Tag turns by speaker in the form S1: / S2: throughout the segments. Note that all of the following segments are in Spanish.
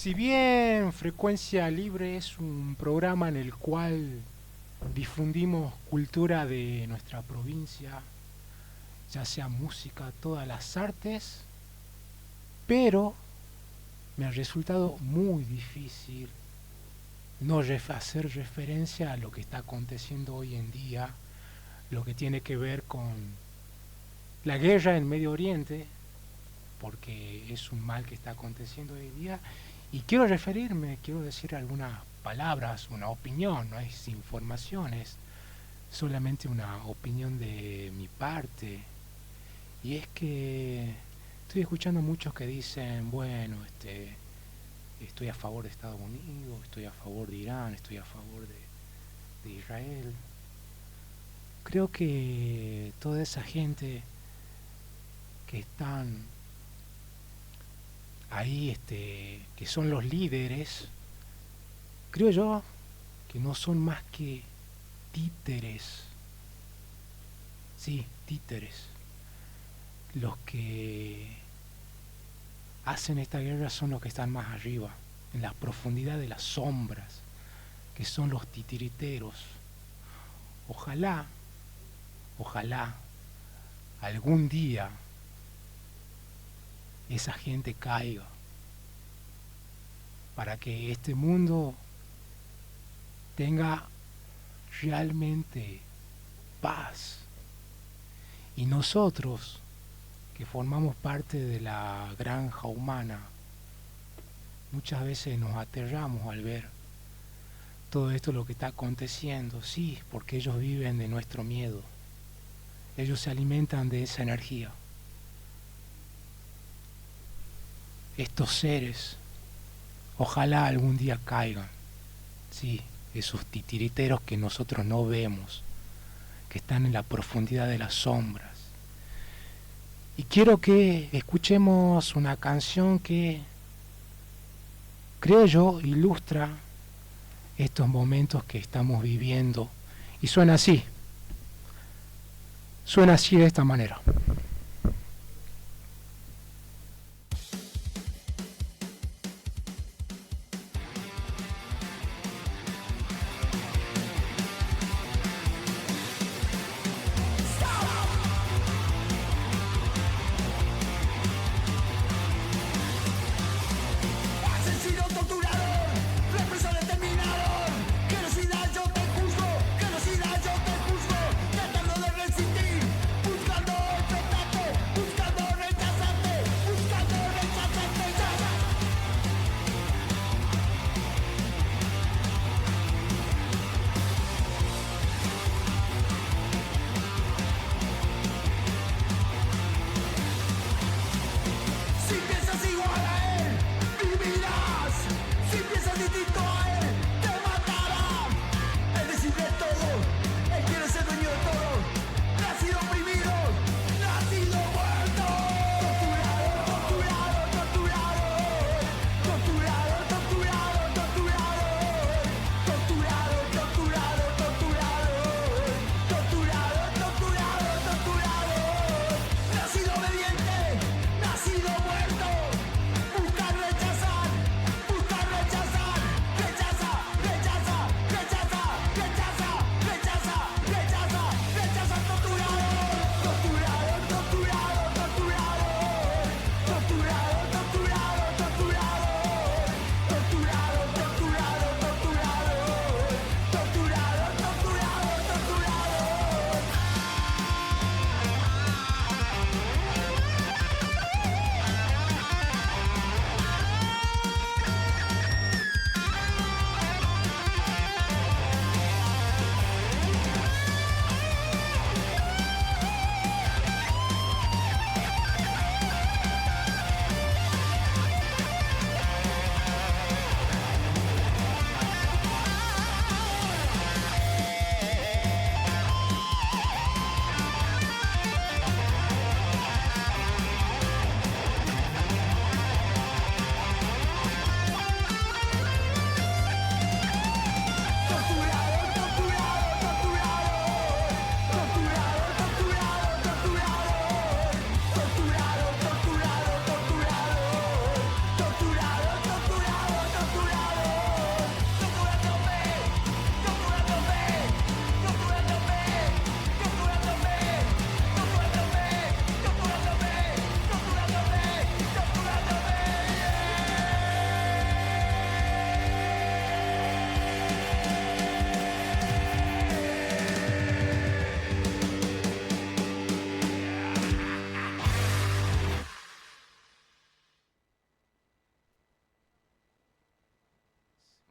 S1: Si bien Frecuencia Libre es un programa en el cual difundimos cultura de nuestra provincia, ya sea música, todas las artes, pero me ha resultado muy difícil no hacer referencia a lo que está aconteciendo hoy en día, lo que tiene que ver con la guerra en Medio Oriente, porque es un mal que está aconteciendo hoy en día. Y quiero decir algunas palabras, una opinión, no es información, es solamente una opinión de mi parte. Y es que estoy escuchando muchos que dicen, bueno, estoy a favor de Estados Unidos, estoy a favor de Irán, estoy a favor de Israel. Creo que toda esa gente que están ahí, que son los líderes, creo yo que no son más que títeres. Sí, títeres. Los que hacen esta guerra son los que están más arriba, en la profundidad de las sombras, que son los titiriteros. Ojalá, ojalá, algún día esa gente caiga, para que este mundo tenga realmente paz. Y nosotros, que formamos parte de la granja humana, muchas veces nos aterramos al ver todo esto lo que está aconteciendo, sí, porque ellos viven de nuestro miedo, ellos se alimentan de esa energía. Estos seres, ojalá algún día caigan, sí, esos titiriteros que nosotros no vemos, que están en la profundidad de las sombras. Y quiero que escuchemos una canción que, creo yo, ilustra estos momentos que estamos viviendo. Y suena así de esta manera.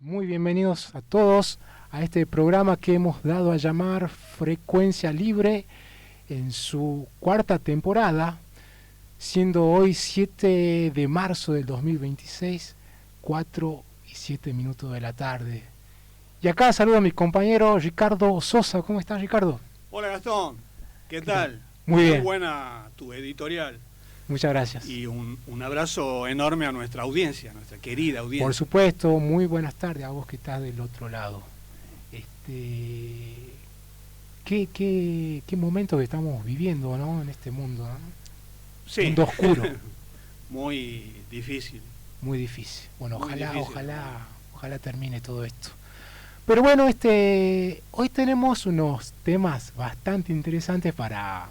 S1: Muy bienvenidos a todos a este programa que hemos dado a llamar Frecuencia Libre en su cuarta temporada, siendo hoy 7 de marzo del 2026, 4:07 de la tarde. Y acá saludo a mi compañero Ricardo Sosa. ¿Cómo estás, Ricardo?
S2: Hola, Gastón. ¿Qué tal?
S1: Muy bien.
S2: Buena tu editorial.
S1: Muchas gracias.
S2: Y un abrazo enorme a nuestra audiencia, nuestra querida audiencia.
S1: Por supuesto, muy buenas tardes a vos que estás del otro lado. Qué momentos estamos viviendo, ¿no? En este mundo, ¿no?
S2: Sí.
S1: Mundo oscuro.
S2: Muy difícil.
S1: Muy difícil. Bueno,
S2: Muy
S1: ojalá,
S2: difícil.
S1: ojalá termine todo esto. Pero bueno, hoy tenemos unos temas bastante interesantes para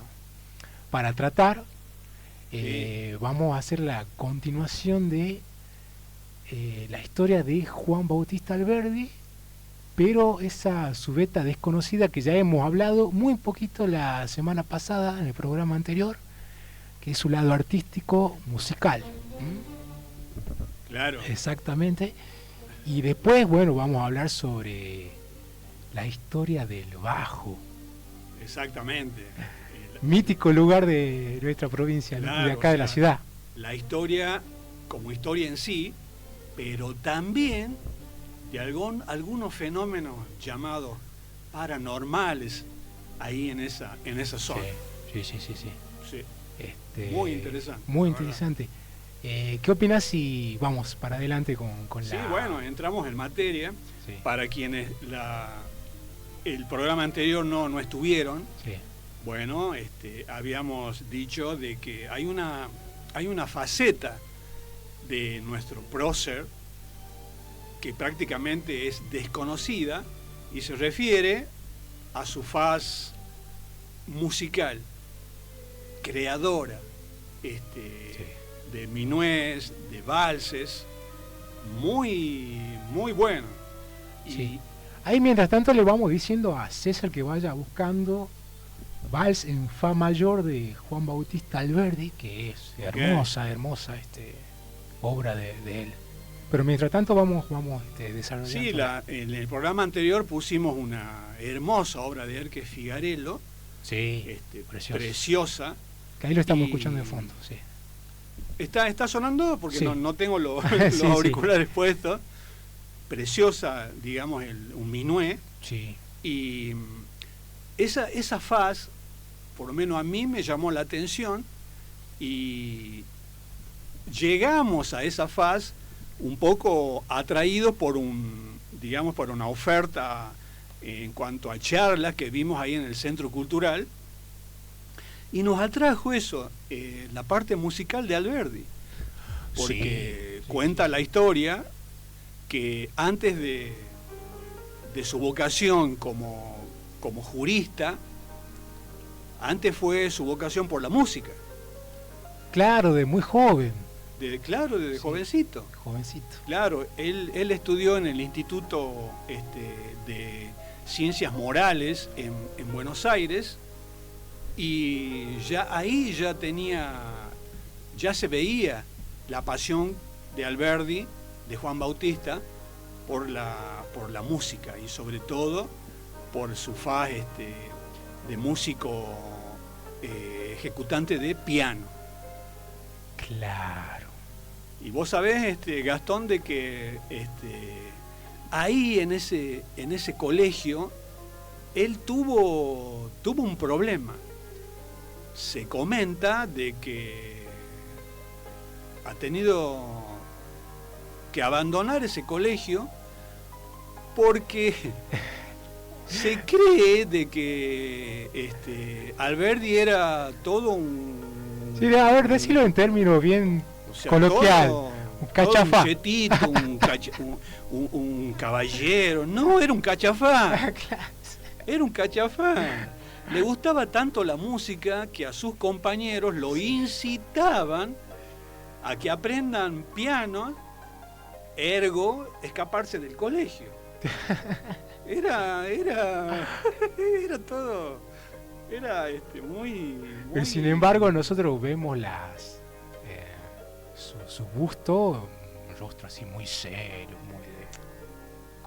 S1: tratar.
S2: Sí.
S1: Vamos a hacer la continuación de la historia de Juan Bautista Alberdi, pero esa su beta desconocida que ya hemos hablado muy poquito la semana pasada en el programa anterior, que es su lado artístico musical.
S2: Claro.
S1: Exactamente. Y después, bueno, vamos a hablar sobre la historia del bajo.
S2: Exactamente.
S1: Mítico lugar de nuestra provincia,
S2: Claro,
S1: de acá de la ciudad.
S2: La historia como historia en sí, pero también de algunos fenómenos llamados paranormales ahí en esa zona.
S1: Sí.
S2: Sí. Muy interesante.
S1: Muy interesante. ¿Qué opinas si vamos para adelante con la...
S2: Sí, bueno, entramos en materia.
S1: Sí.
S2: Para quienes el programa anterior no estuvieron,
S1: Sí.
S2: bueno, habíamos dicho de que hay una faceta de nuestro prócer que prácticamente es desconocida y se refiere a su faz musical, creadora, de minués, de valses, muy, muy bueno.
S1: Sí. Ahí mientras tanto le vamos diciendo a César que vaya buscando Vals en Fa mayor de Juan Bautista Alberdi, que es hermosa obra de él. Pero mientras tanto vamos desarrollando.
S2: Sí, en el programa anterior pusimos una hermosa obra de él que es Figarello.
S1: Sí,
S2: preciosa.
S1: Que ahí lo estamos escuchando de fondo, sí.
S2: ¿Está sonando? Porque
S1: sí.
S2: no tengo los
S1: Sí,
S2: auriculares puestos. Preciosa, digamos, un minué.
S1: Sí.
S2: Y esa faz, por lo menos a mí me llamó la atención, y llegamos a esa faz un poco atraídos por una oferta en cuanto a charlas que vimos ahí en el Centro Cultural, y nos atrajo eso, la parte musical de Alberdi, porque cuenta la historia que antes de su vocación como jurista, antes fue su vocación por la música.
S1: Claro, de muy joven.
S2: Desde jovencito.
S1: Jovencito.
S2: Claro, él estudió en el Instituto de Ciencias Morales en Buenos Aires, y ahí ya se veía la pasión de Alberdi, de Juan Bautista, por la música, y sobre todo por su faz de músico ejecutante de piano.
S1: Claro.
S2: Y vos sabés, Gastón, de que ahí en ese colegio él tuvo un problema. Se comenta de que ha tenido que abandonar ese colegio porque se cree de que Alberdi era todo un...
S1: Sí, a ver, decilo en términos bien coloquial. Un cachafá.
S2: Un chetito, un caballero. No, era un cachafá. Era un cachafá. Le gustaba tanto la música que a sus compañeros lo incitaban a que aprendan piano, ergo escaparse del colegio. Era todo, era muy...
S1: Pero sin embargo nosotros vemos su busto, un rostro así muy serio,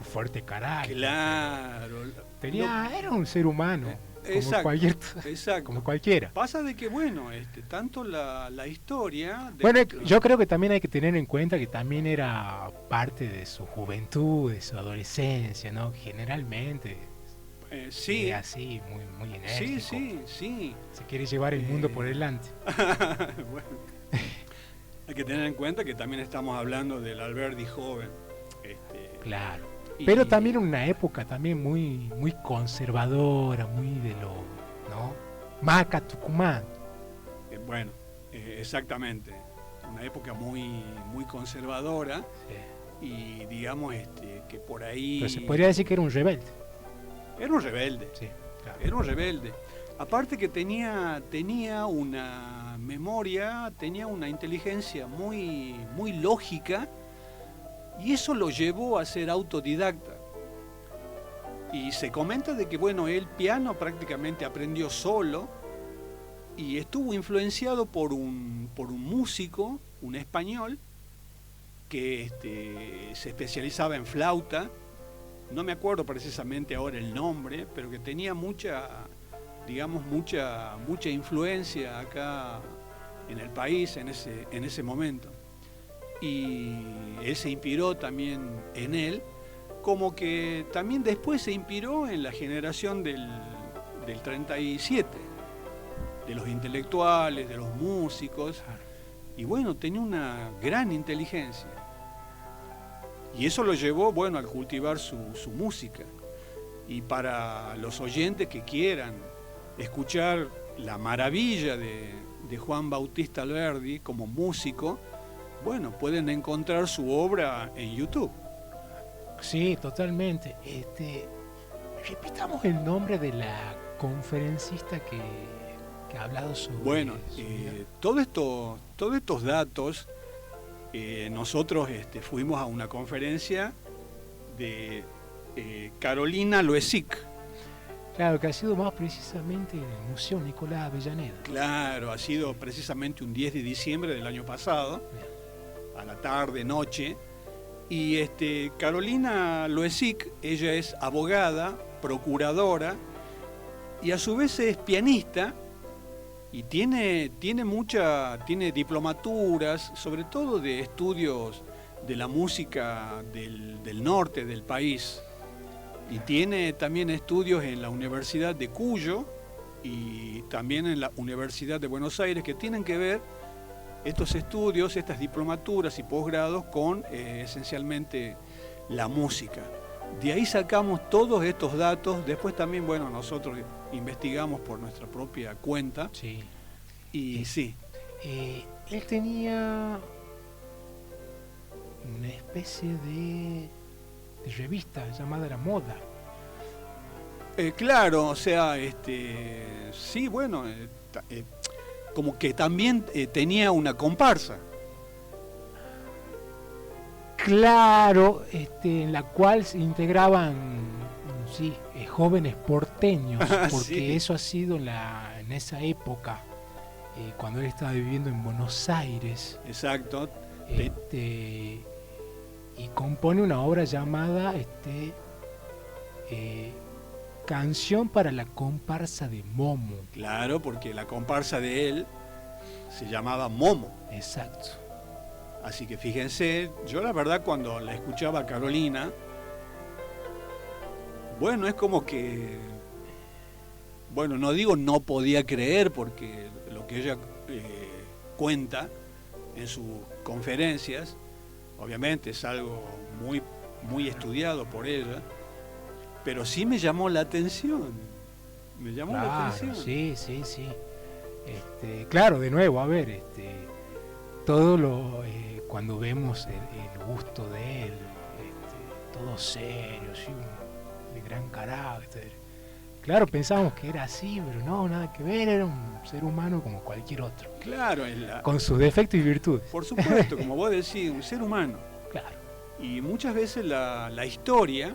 S1: fuerte carácter.
S2: Claro.
S1: Era un ser humano,
S2: Exacto, exacto.
S1: como cualquiera.
S2: Pasa de que, bueno, tanto la historia...
S1: Bueno, yo creo que también hay que tener en cuenta que también era parte de su juventud, de su adolescencia, ¿no? Generalmente
S2: sí.
S1: es así, muy enérgico.
S2: Sí.
S1: Se quiere llevar el mundo por delante.
S2: Bueno, hay que tener en cuenta que también estamos hablando del Alberdi joven.
S1: Claro. Pero también una época también muy conservadora, muy de lo, ¿no? Maca, Tucumán.
S2: Bueno, exactamente. Una época muy conservadora. Sí. Y digamos que por ahí...
S1: Pero se podría decir que era un rebelde.
S2: Era un rebelde.
S1: Sí, claro.
S2: Era un rebelde. Aparte que tenía una memoria, tenía una inteligencia muy lógica. Y eso lo llevó a ser autodidacta. Y se comenta de que, bueno, él piano prácticamente aprendió solo y estuvo influenciado por un músico, un español, que se especializaba en flauta. No me acuerdo precisamente ahora el nombre, pero que tenía mucha influencia acá en el país en ese momento. Y él se inspiró también en él, como que también después se inspiró en la generación del 37, de los intelectuales, de los músicos, y bueno, tenía una gran inteligencia. Y eso lo llevó, bueno, al cultivar su música. Y para los oyentes que quieran escuchar la maravilla de Juan Bautista Alberdi como músico, bueno, pueden encontrar su obra en YouTube.
S1: Sí, totalmente. Repitamos el nombre de la conferencista que ha hablado sobre...
S2: Bueno, todos estos datos, nosotros fuimos a una conferencia de Carolina Loesic.
S1: Claro, que ha sido más precisamente en el Museo Nicolás Avellaneda.
S2: Claro, ha sido precisamente un 10 de diciembre del año pasado. Bien. A la tarde, noche, y Carolina Loesic, ella es abogada, procuradora, y a su vez es pianista, y tiene diplomaturas, sobre todo de estudios de la música del norte del país, y tiene también estudios en la Universidad de Cuyo, y también en la Universidad de Buenos Aires, que tienen que ver estos estudios, estas diplomaturas y posgrados con esencialmente la música. De ahí sacamos todos estos datos. Después también, bueno, nosotros investigamos por nuestra propia cuenta.
S1: Sí.
S2: Y sí.
S1: Él tenía una especie de revista llamada La Moda.
S2: Claro, o sea, sí, bueno... como que también tenía una comparsa.
S1: Claro, en la cual se integraban jóvenes porteños, porque sí. Eso ha sido en esa época, cuando él estaba viviendo en Buenos Aires.
S2: Exacto.
S1: Y compone una obra llamada Canción para la comparsa de Momo.
S2: Claro, porque la comparsa de él se llamaba Momo.
S1: Exacto.
S2: Así que fíjense, yo la verdad cuando la escuchaba a Carolina, bueno, es como que, bueno, no digo no podía creer, porque lo que ella cuenta en sus conferencias, obviamente es algo muy estudiado por ella, pero sí me llamó la atención. Me llamó la atención.
S1: Sí. Claro, de nuevo, a ver, todo cuando vemos el gusto de él, todo serio, ¿sí? De gran carácter. Claro, pensábamos que era así, pero no, nada que ver, era un ser humano como cualquier otro.
S2: Claro,
S1: con sus defectos y virtudes.
S2: Por supuesto, como vos decís, un ser humano.
S1: Claro.
S2: Y muchas veces la historia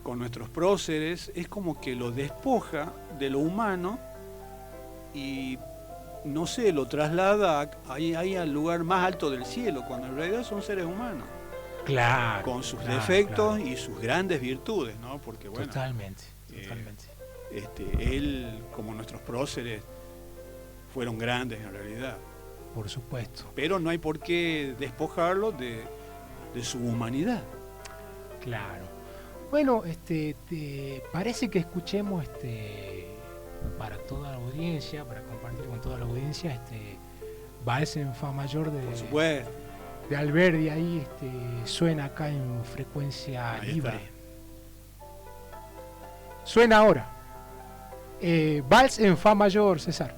S2: con nuestros próceres es como que lo despoja de lo humano y no sé, lo traslada ahí al lugar más alto del cielo, cuando en realidad son seres humanos.
S1: Claro.
S2: con sus
S1: claro,
S2: defectos
S1: claro.
S2: y sus grandes virtudes, ¿no? Porque bueno,
S1: Totalmente,
S2: eh,
S1: totalmente.
S2: él, como nuestros próceres, fueron grandes en realidad.
S1: Por supuesto.
S2: Pero no hay por qué despojarlo de su humanidad.
S1: Claro. Bueno, te parece que escuchemos para toda la audiencia, para compartir con toda la audiencia, Vals en Fa mayor
S2: Por supuesto.
S1: de Alberdi, ahí suena acá en frecuencia
S2: Ahí
S1: libre.
S2: está.
S1: Suena ahora. Vals en Fa mayor, César.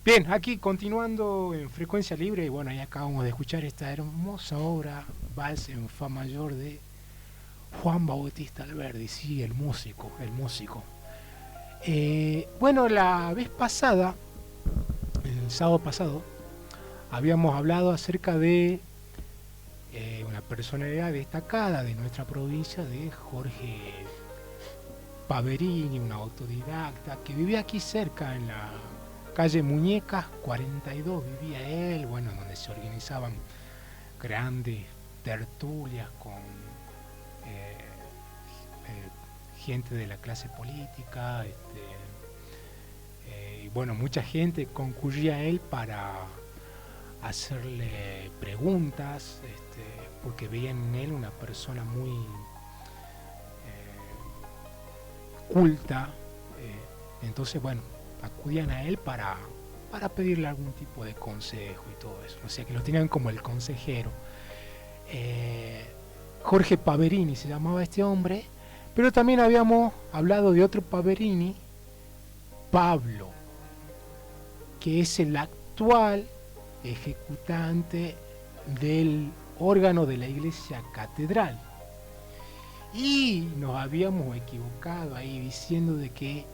S1: Bien, aquí continuando en frecuencia libre, y bueno, ya acabamos de escuchar esta hermosa obra, Vals en Fa mayor de Juan Bautista Alberdi, sí, el músico, el músico. Bueno, la vez pasada, el sábado pasado, habíamos hablado acerca de una personalidad destacada de nuestra provincia, de Jorge Paverini, un autodidacta que vivía aquí cerca en la calle Muñecas 42, vivía él, bueno, donde se organizaban grandes tertulias con gente de la clase política, y bueno, mucha gente concurría a él para hacerle preguntas, porque veían en él una persona muy culta, entonces bueno, acudían a él para pedirle algún tipo de consejo y todo eso, o sea que lo tenían como el consejero. Jorge Paverini se llamaba este hombre, pero también habíamos hablado de otro Paverini, Pablo, que es el actual ejecutante del órgano de la iglesia catedral. Y nos habíamos equivocado ahí diciendo de que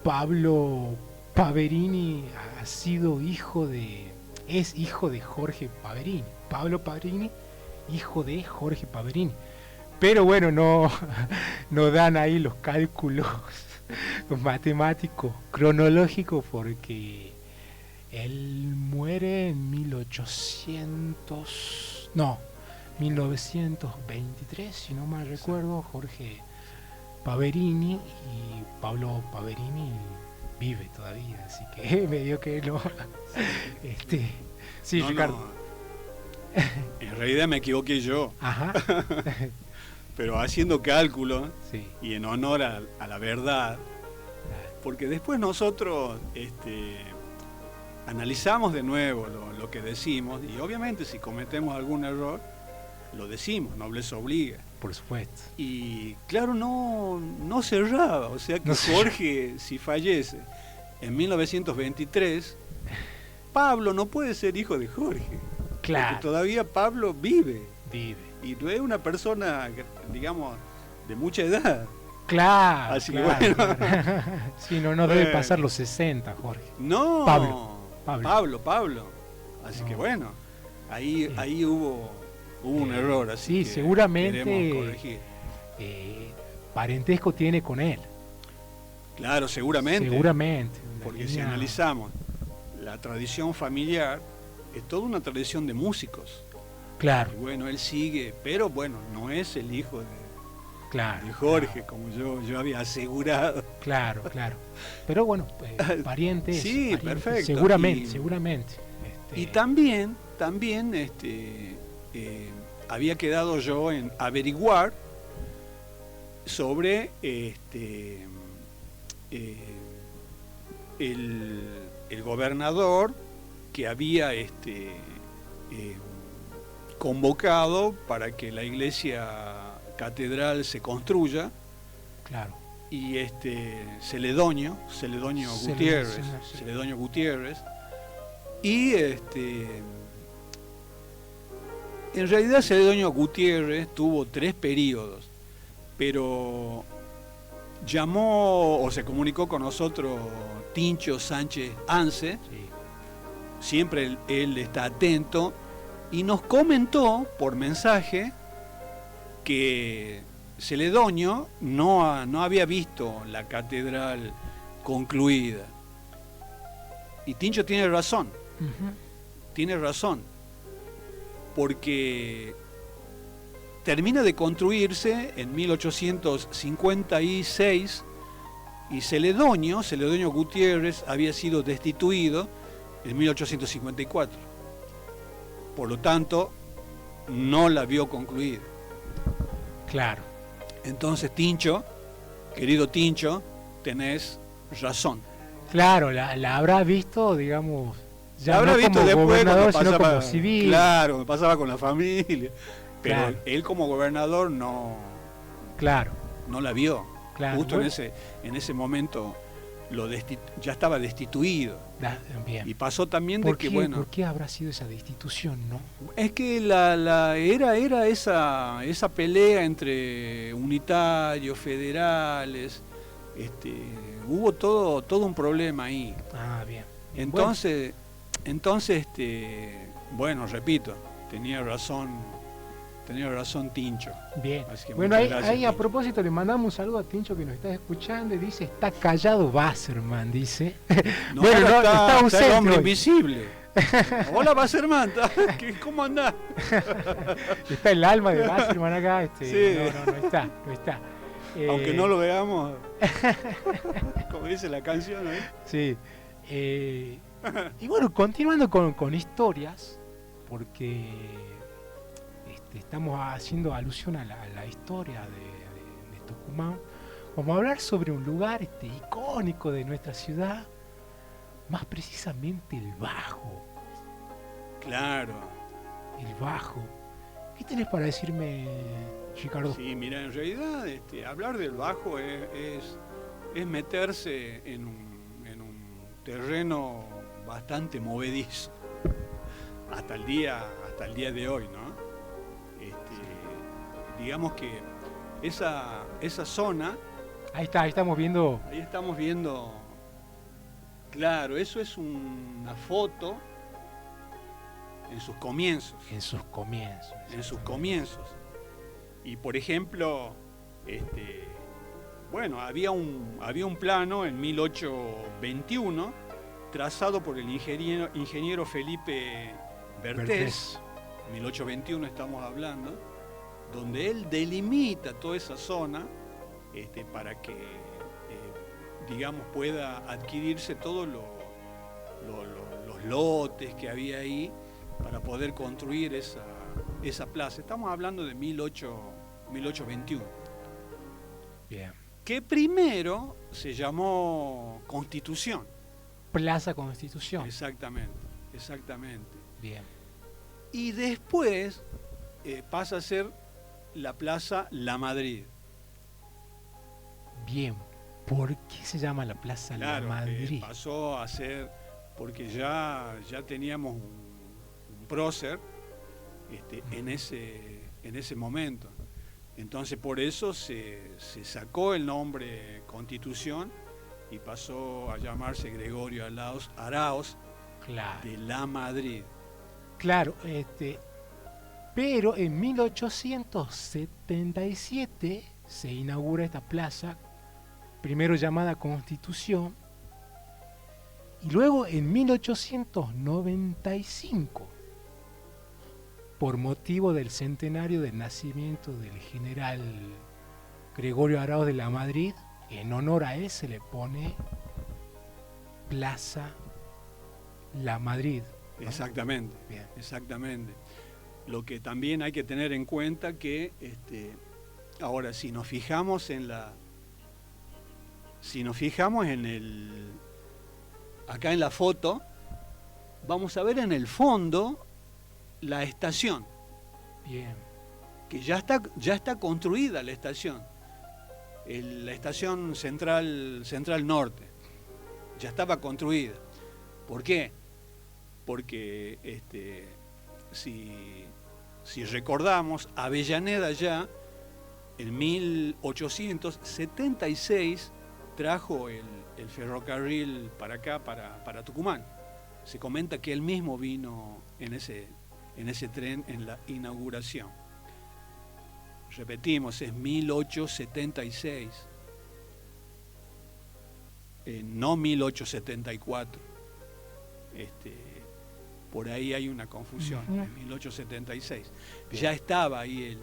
S1: Pablo Paverini es hijo de Jorge Paverini. Pablo Paverini, hijo de Jorge Paverini. Pero bueno, no dan ahí los cálculos matemáticos, cronológicos, porque él muere en 1923, si no mal recuerdo, Jorge Paverini, y Pablo Paverini vive todavía, así que medio que no. Sí,
S2: no,
S1: Ricardo.
S2: No. En realidad me equivoqué yo.
S1: Ajá.
S2: Pero haciendo cálculos,
S1: Sí.
S2: y en honor a la verdad, porque después nosotros analizamos de nuevo lo que decimos, y obviamente si cometemos algún error, lo decimos, nobleza obliga.
S1: Por supuesto.
S2: Y claro, no cerraba, o sea que
S1: No
S2: Jorge, si fallece en 1923, Pablo no puede ser hijo de Jorge.
S1: Claro.
S2: Porque todavía Pablo vive.
S1: Vive.
S2: Y no es una persona, digamos, de mucha edad.
S1: Claro.
S2: Así
S1: claro,
S2: que bueno.
S1: Claro. Sí, no debe pasar los 60, Jorge.
S2: No,
S1: Pablo.
S2: Así
S1: No.
S2: que bueno, ahí hubo un error, así
S1: sí,
S2: que
S1: seguramente
S2: queremos corregir.
S1: Parentesco tiene con él.
S2: Claro, seguramente.
S1: Seguramente.
S2: Porque si analizamos la tradición familiar, es toda una tradición de músicos.
S1: Claro.
S2: Y bueno, él sigue, pero bueno, no es el hijo de Jorge,
S1: claro.
S2: como yo había asegurado.
S1: Claro. Pero bueno, pariente.
S2: Sí,
S1: pariente,
S2: perfecto.
S1: Seguramente.
S2: Y también también había quedado yo en averiguar sobre el gobernador que había convocado para que la iglesia catedral se construya.
S1: Claro.
S2: Y Celedonio Gutiérrez, y en realidad Celedonio Gutiérrez tuvo 3 periodos, pero llamó o se comunicó con nosotros Tincho Sánchez Anse,
S1: Sí.
S2: siempre él está atento, y nos comentó por mensaje que Celedonio no había visto la catedral concluida. Y Tincho tiene razón, porque termina de construirse en 1856 y Celedonio Gutiérrez había sido destituido en 1854. Por lo tanto, no la vio concluida.
S1: Claro.
S2: Entonces, Tincho, querido Tincho, tenés razón.
S1: Claro, la habrá visto, digamos, ya
S2: la habrá
S1: no
S2: visto
S1: como
S2: después
S1: gobernador,
S2: cuando
S1: sino
S2: pasaba,
S1: como civil.
S2: Claro, pasaba con la familia. Pero
S1: Claro.
S2: él como gobernador no
S1: Claro.
S2: la vio.
S1: Claro.
S2: Justo
S1: Bueno,
S2: en ese momento ya estaba destituido.
S1: Bien.
S2: Y pasó también de que, bueno,
S1: ¿Por qué habrá sido esa destitución, no?
S2: es que era esa pelea entre unitarios, federales, hubo todo un problema ahí.
S1: Ah, bien.
S2: Entonces, bueno, repito, tenía razón Tincho.
S1: Bien.
S2: Así que
S1: Bueno,
S2: muchas
S1: ahí,
S2: gracias,
S1: ahí a
S2: Tincho.
S1: propósito le mandamos un saludo a Tincho que nos está escuchando y dice, está callado Wasserman, dice.
S2: No,
S1: Bueno,
S2: ahora está
S1: ausente
S2: el hombre
S1: hoy.
S2: invisible. Hola, Wasserman, ¿cómo andás?
S1: Está el alma de Wasserman acá.
S2: Sí.
S1: No está.
S2: Aunque no lo veamos, como dice la canción, ¿no?
S1: Sí. Y bueno, continuando con historias, porque estamos haciendo alusión a la historia de Tucumán, vamos a hablar sobre un lugar icónico de nuestra ciudad, más precisamente el Bajo.
S2: Claro.
S1: El Bajo. ¿Qué tenés para decirme, Ricardo?
S2: Sí, mira, en realidad hablar del Bajo es meterse en un terreno bastante movedizo hasta el día de hoy, ¿no? Digamos que esa zona,
S1: Ahí estamos viendo.
S2: ahí estamos viendo, claro, eso es una foto en sus comienzos.
S1: En sus comienzos.
S2: Y por ejemplo, bueno, había un plano en 1821 trazado por el ingeniero Felipe Bertés, 1821 estamos hablando, donde él delimita toda esa zona para que, digamos, pueda adquirirse todos los lotes que había ahí para poder construir esa plaza. Estamos hablando de 1821.
S1: Bien.
S2: Que primero se llamó Constitución.
S1: Plaza Constitución.
S2: Exactamente.
S1: Bien.
S2: Y después pasa a ser la Plaza La Madrid.
S1: Bien. ¿Por qué se llama la Plaza La Madrid?
S2: Pasó a ser, porque ya teníamos un prócer en ese momento. Entonces por eso se sacó el nombre Constitución y pasó a llamarse Gregorio Araoz
S1: Claro.
S2: de La Madrid.
S1: Claro, pero en 1877 se inaugura esta plaza, primero llamada Constitución, y luego en 1895, por motivo del centenario del nacimiento del general Gregorio Araoz de La Madrid, en honor a él se le pone Plaza La Madrid. ¿no?
S2: Exactamente,
S1: Bien.
S2: exactamente. Lo que también hay que tener en cuenta que, ahora, si nos fijamos en acá en la foto, vamos a ver en el fondo la estación,
S1: Bien.
S2: que ya está construida la estación, la estación central norte, ya estaba construida. ¿Por qué? Porque si recordamos, Avellaneda ya en 1876 trajo el ferrocarril para acá, para Tucumán. Se comenta que él mismo vino en ese tren en la inauguración. Repetimos, es 1876, no 1874. Por ahí hay una confusión, en 1876. Ya estaba ahí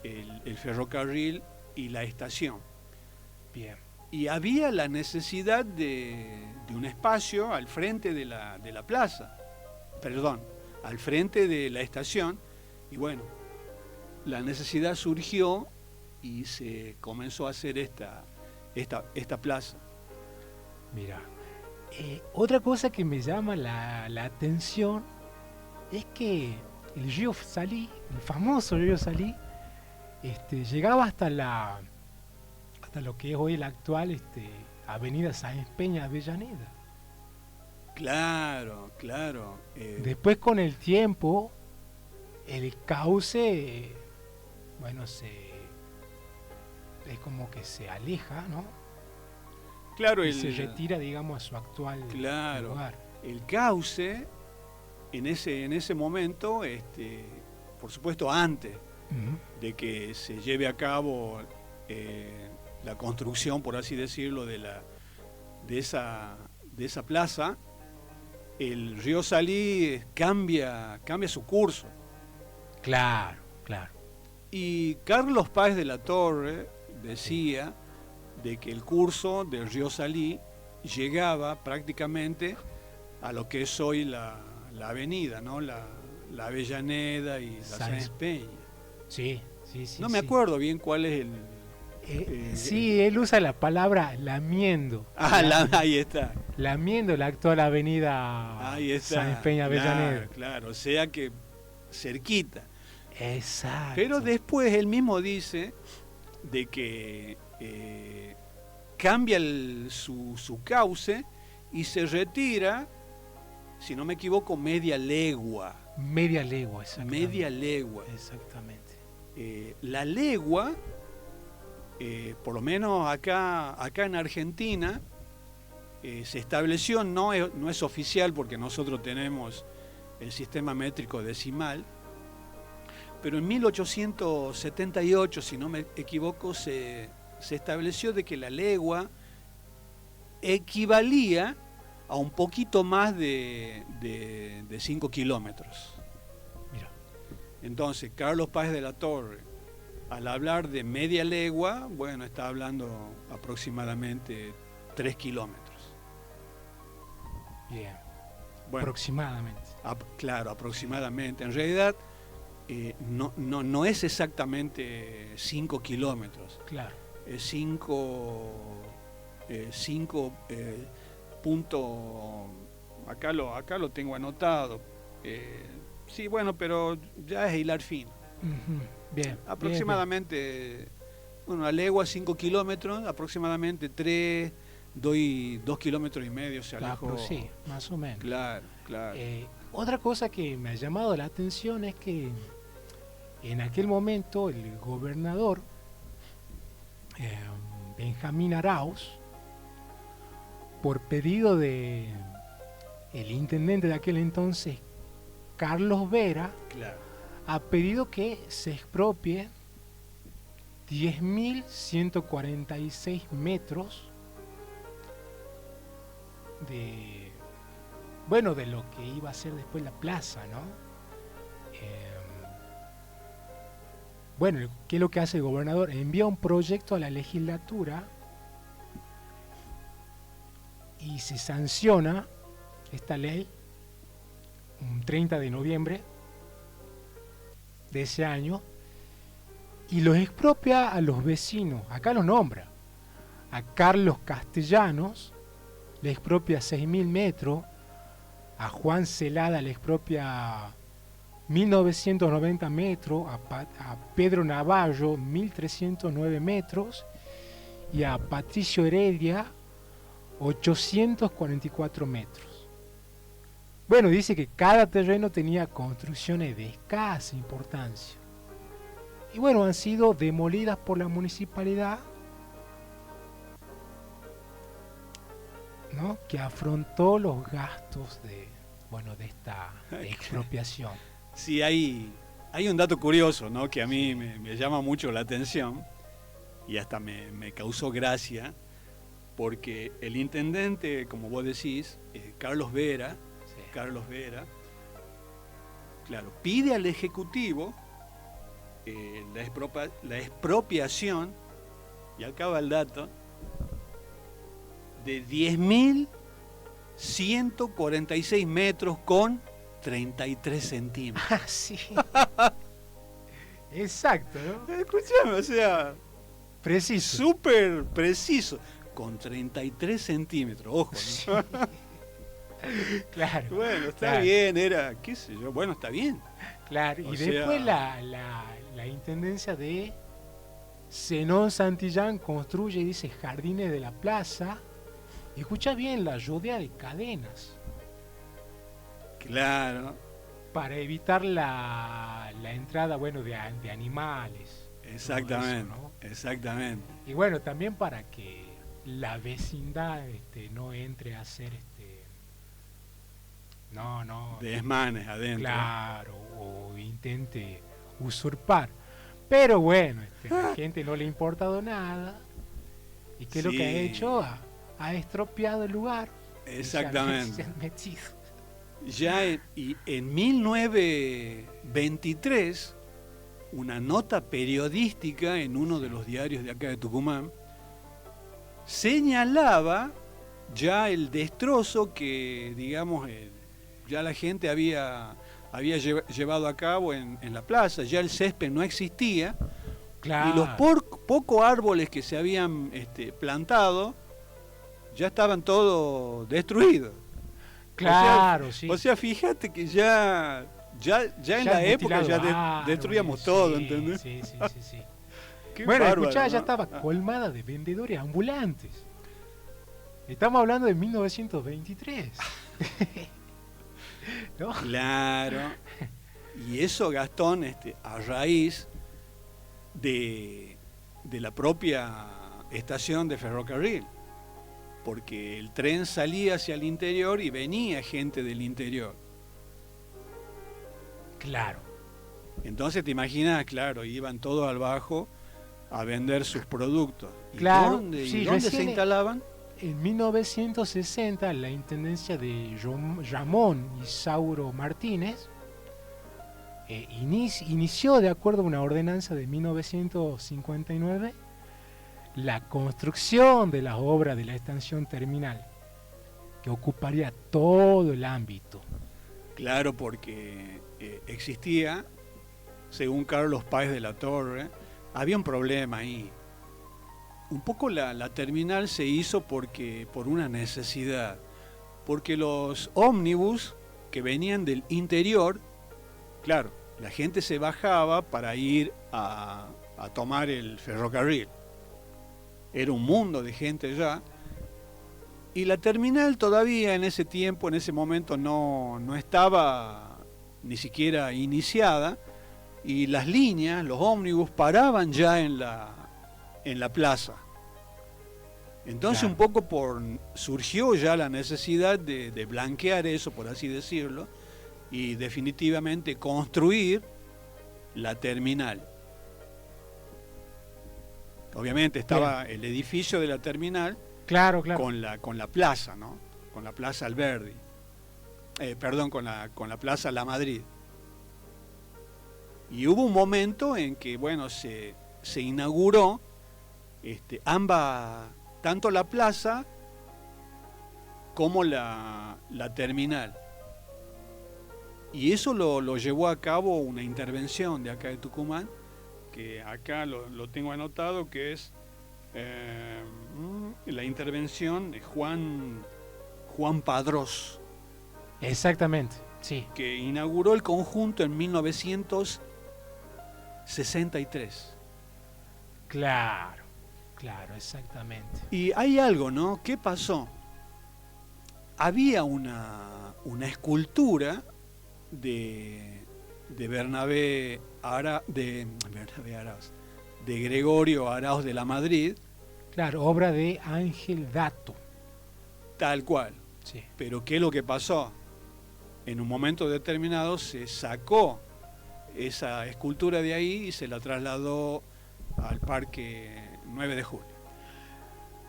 S2: el ferrocarril y la estación.
S1: Bien.
S2: Y había la necesidad de un espacio al frente de la plaza, al frente de la estación, y bueno, la necesidad surgió y se comenzó a hacer esta plaza.
S1: Mira, otra cosa que me llama la atención es que el río Salí, el famoso río Salí, llegaba hasta lo que es hoy la actual Avenida Sáenz Peña Avellaneda.
S2: Claro, claro.
S1: Después con el tiempo, el cauce, bueno, es como que se aleja, ¿no?
S2: Claro,
S1: Y se retira, digamos, a su actual lugar.
S2: El cauce, en ese momento, por supuesto antes de que se lleve a cabo la construcción, por así decirlo, de esa plaza, el río Salí cambia su curso.
S1: Claro, claro.
S2: Y Carlos Páez de la Torre decía de que el curso del río Salí llegaba prácticamente a lo que es hoy la avenida, ¿no? La Avellaneda y la Sáenz Peña.
S1: Sí.
S2: No me acuerdo bien cuál es
S1: sí, él usa la palabra lamiendo.
S2: Ahí está.
S1: Lamiendo la actual avenida Sáenz Peña Avellaneda.
S2: Claro, o sea que cerquita.
S1: Exacto.
S2: Pero después él mismo dice de que cambia su cauce y se retira, si no me equivoco, media legua.
S1: Media legua, exactamente.
S2: Media legua.
S1: Exactamente.
S2: La legua, por lo menos acá en Argentina, se estableció, no es oficial porque nosotros tenemos el sistema métrico decimal, pero en 1878, si no me equivoco, se estableció de que la legua equivalía a un poquito más de 5 kilómetros.
S1: Mira.
S2: Entonces, Carlos Páez de la Torre, al hablar de media legua, bueno, está hablando aproximadamente 3 kilómetros.
S1: Bien.
S2: Bueno,
S1: aproximadamente.
S2: Claro, aproximadamente. En realidad, no es exactamente 5 kilómetros.
S1: Claro.
S2: Es 5 punto, acá lo tengo anotado. Sí, bueno, pero ya es hilar fino.
S1: Bien.
S2: Aproximadamente, bueno, la legua 5 kilómetros, aproximadamente 3, doy 2 kilómetros y medio se alejó.
S1: Sí, más o menos.
S2: Claro.
S1: Otra cosa que me ha llamado la atención es que en aquel momento el gobernador Benjamín Arauz, por pedido de el intendente de aquel entonces, Carlos Vera, ha pedido que se expropie 10.146 metros de lo que iba a ser después la plaza, ¿no? ¿Qué es lo que hace el gobernador? Envía un proyecto a la legislatura y se sanciona esta ley un 30 de noviembre de ese año, y los expropia a los vecinos. Acá los nombra. A Carlos Castellanos le expropia 6.000 metros, a Juan Celada le expropia 1.990 metros, a Pedro Navallo 1.309 metros y a Patricio Heredia 844 metros. Bueno, dice que cada terreno tenía construcciones de escasa importancia. Y bueno, han sido demolidas por la municipalidad, ¿no?, que afrontó los gastos de esta expropiación.
S2: Sí, hay un dato curioso, ¿no?, que a mí me llama mucho la atención y hasta me causó gracia, porque el intendente, como vos decís, Carlos Vera, claro, pide al Ejecutivo la expropiación, y acaba el dato, de 10.146 metros con 33 centímetros.
S1: Ah, sí. Exacto, ¿no?
S2: Escuchame, o sea,
S1: preciso.
S2: Súper preciso, con 33 centímetros, ojo, ¿no?
S1: Sí. Claro.
S2: Bueno, está
S1: claro.
S2: bien, era, qué sé yo, bueno, está bien.
S1: Claro, y
S2: O
S1: después
S2: sea,
S1: la intendencia de Zenón Santillán construye, dice, jardines de la plaza. Y escucha bien, la rodea de cadenas
S2: claro,
S1: para evitar la entrada, bueno, de animales.
S2: exactamente,
S1: Todo eso, ¿no?
S2: exactamente.
S1: Y bueno, también para que la vecindad no entre a hacer no,
S2: Desmanes adentro.
S1: claro, o intente usurpar. Pero bueno, a la gente no le ha importado nada. ¿Y qué es lo que ha
S2: Sí.
S1: hecho? Ha estropeado el lugar.
S2: Exactamente.
S1: Se han metido.
S2: Ya en 1923, una nota periodística en uno de los diarios de acá de Tucumán señalaba ya el destrozo que, digamos, ya la gente había llevado a cabo en la plaza. Ya el césped no existía,
S1: Claro.
S2: y los pocos árboles que se habían plantado ya estaban todos destruidos.
S1: Claro,
S2: o sea,
S1: sí.
S2: O sea, fíjate que ya en la época ya destruíamos todo,
S1: sí,
S2: ¿entendés?
S1: Sí.
S2: Qué
S1: Bueno,
S2: bárbaro,
S1: escuchá,
S2: ¿no?
S1: ya estaba colmada de vendedores ambulantes. Estamos hablando de 1923. ¿No?
S2: Claro. Y eso, Gastón, a raíz de la propia estación de ferrocarril, porque el tren salía hacia el interior y venía gente del interior.
S1: Claro.
S2: Entonces te imaginas, claro, iban todos al bajo a vender sus productos. ¿Y
S1: Claro,
S2: dónde,
S1: sí,
S2: ¿y dónde se
S1: recién
S2: instalaban?
S1: En 1960, la intendencia de Ramón Isauro Martínez inició, de acuerdo a una ordenanza de 1959, la construcción de las obras de la estación terminal, que ocuparía todo el ámbito.
S2: Claro, porque existía, según Carlos Páez de la Torre, había un problema ahí. Un poco la terminal se hizo por una necesidad, porque los ómnibus que venían del interior, claro, la gente se bajaba para ir a tomar el ferrocarril. Era un mundo de gente ya, y la terminal todavía en ese tiempo, en ese momento no estaba ni siquiera iniciada, y las líneas, los ómnibus paraban ya en la plaza. Entonces,
S1: Claro.
S2: un poco surgió ya la necesidad de blanquear eso, por así decirlo, y definitivamente construir la terminal. Obviamente estaba el edificio de la terminal,
S1: Claro.
S2: con la plaza, ¿no? Con la Plaza Alberdi. Perdón, con la Plaza La Madrid. Y hubo un momento en que, bueno, se inauguró ambas, tanto la plaza como la terminal. Y eso lo llevó a cabo una intervención de acá de Tucumán, que acá lo tengo anotado, que es la intervención de Juan Padrós.
S1: Exactamente, sí.
S2: Que inauguró el conjunto en 1963.
S1: Claro, exactamente.
S2: Y hay algo, ¿no? ¿Qué pasó? Había una escultura de Bernabé Arauz, de Gregorio Arauz de la Madrid.
S1: Claro, obra de Ángel Dato.
S2: Tal cual.
S1: Sí.
S2: Pero ¿qué es lo que pasó? En un momento determinado se sacó esa escultura de ahí y se la trasladó al Parque 9 de Julio.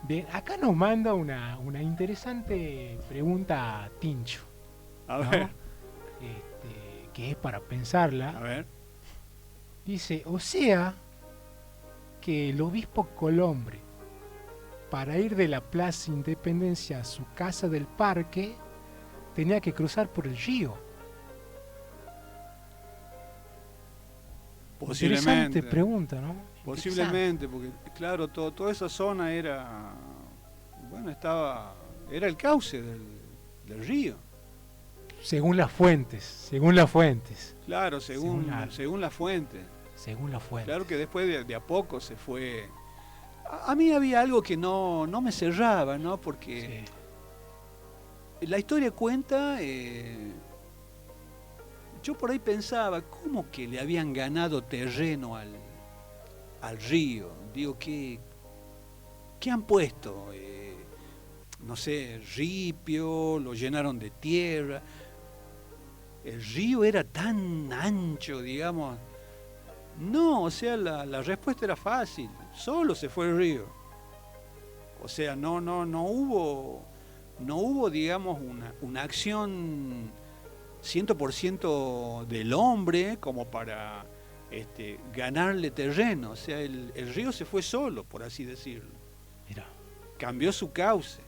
S1: Bien, acá nos manda una interesante pregunta Tincho.
S2: A
S1: ¿no?
S2: ver.
S1: Que es para pensarla.
S2: A ver.
S1: Dice, o sea, que el obispo Colombre, para ir de la Plaza Independencia a su casa del parque, tenía que cruzar por el río.
S2: Posiblemente.
S1: Interesante pregunta, ¿no?
S2: Posiblemente, porque claro, toda esa zona era, bueno, era el cauce del río.
S1: Según las fuentes.
S2: Claro, según la fuente.
S1: Según la fuente.
S2: Claro que después de a poco se fue. A mí había algo que no me cerraba, ¿no? Porque la historia cuenta, yo por ahí pensaba, ¿cómo que le habían ganado terreno al río? Digo, ¿qué han puesto? No sé, ripio, lo llenaron de tierra. El río era tan ancho, digamos. No, o sea, la respuesta era fácil. Solo se fue el río. O sea, no hubo, digamos, una acción 100% del hombre como para ganarle terreno. O sea, el río se fue solo, por así decirlo.
S1: Mirá.
S2: Cambió su cauce.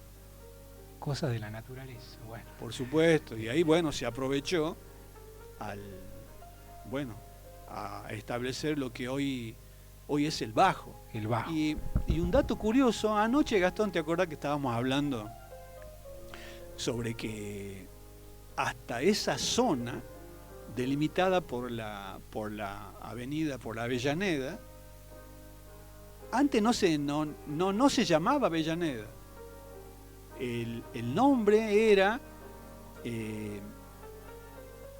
S1: Cosas de la naturaleza, bueno.
S2: Por supuesto, y ahí, bueno, se aprovechó a establecer lo que hoy es el Bajo.
S1: El Bajo.
S2: Y un dato curioso, anoche, Gastón, ¿te acordás que estábamos hablando sobre que hasta esa zona delimitada por la avenida, por la Avellaneda, antes no se llamaba Avellaneda? El nombre era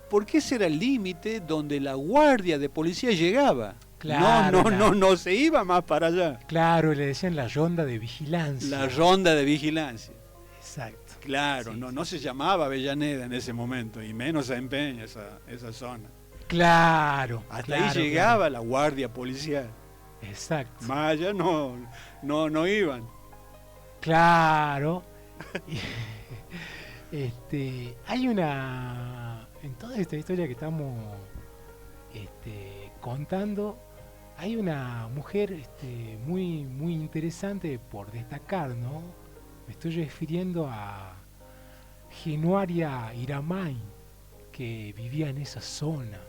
S2: porque ese era el límite donde la guardia de policía llegaba.
S1: Claro,
S2: no se iba más para allá.
S1: Claro, le decían la ronda de vigilancia.
S2: La ronda de vigilancia.
S1: Exacto.
S2: Claro,
S1: Sí,
S2: no se llamaba Avellaneda en ese momento, y menos a Empeña, esa zona.
S1: Claro.
S2: Hasta ahí llegaba la guardia policial.
S1: Exacto.
S2: Más allá no iban.
S1: Claro. Hay en toda esta historia que estamos contando, hay una mujer muy, muy interesante por destacar, ¿no? Me estoy refiriendo a Genuaria Iramain, que vivía en esa zona.